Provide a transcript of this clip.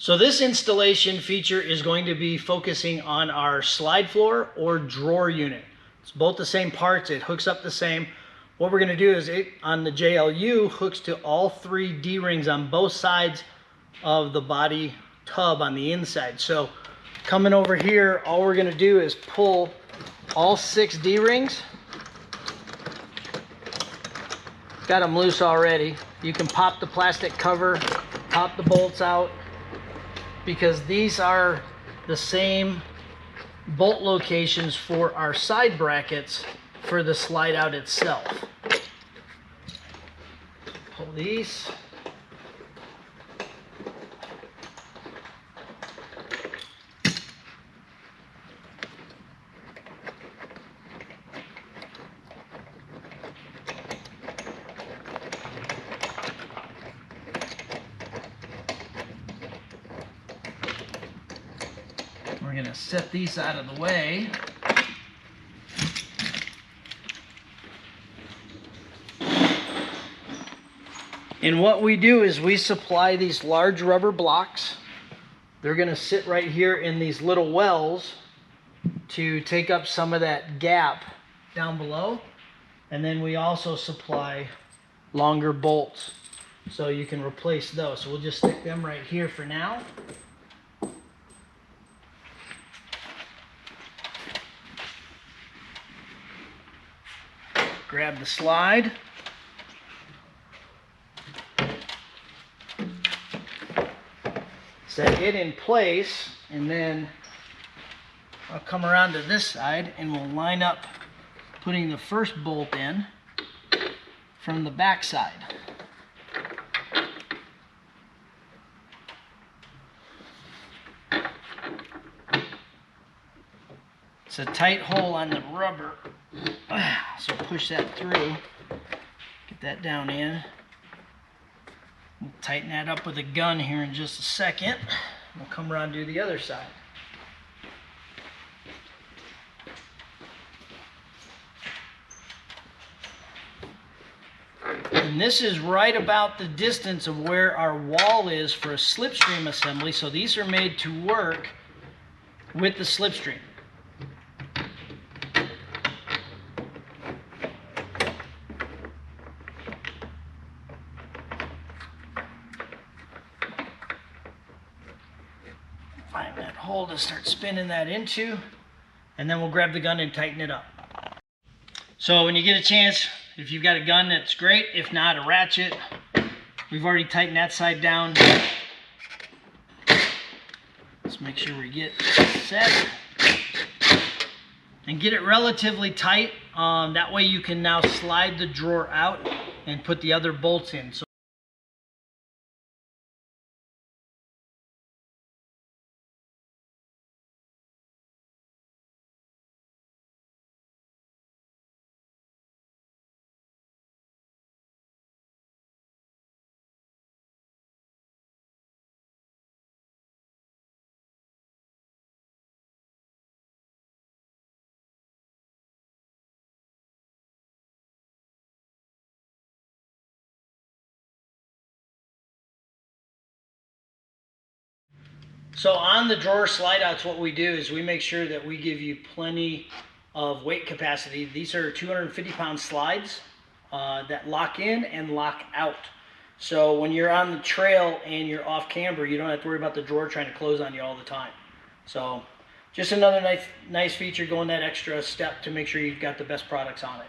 So this installation feature is going to be focusing on our slide floor or drawer unit. It's both the same parts, it hooks up the same. What we're going to do is it on the JLU hooks to all 3 D-rings on both sides of the body tub on the inside. So coming over here, all we're going to do is pull all 6 D-rings. Got them loose already. You can pop the plastic cover, pop the bolts out, because these are the same bolt locations for our side brackets for the slide out itself. Pull these. We're going to set these out of the way. And what we do is we supply these large rubber blocks. They're going to sit right here in these little wells to take up some of that gap down below. And then we also supply longer bolts so you can replace those. So we'll just stick them right here for now. Grab the slide. Set it in place, and then I'll come around to this side and we'll line up putting the first bolt in from the back side. It's a tight hole on the rubber, so push that through, get that down in. We'll tighten that up with a gun here in just a second. We'll come around to the other side. And this is right about the distance of where our wall is for a slipstream assembly, so these are made to work with the slipstream. Find that hole to start spinning that into, and then we'll grab the gun and tighten it up. So when you get a chance, if you've got a gun, that's great. If not, a ratchet. We've already tightened that side down. Let's make sure we get set and get it relatively tight. That way you can now slide the drawer out and put the other bolts in. So on the drawer slide outs, what we do is we make sure that we give you plenty of weight capacity. These are 250-pound slides that lock in and lock out. So when you're on the trail and you're off camber, you don't have to worry about the drawer trying to close on you all the time. So just another nice feature, going that extra step to make sure you've got the best products on it.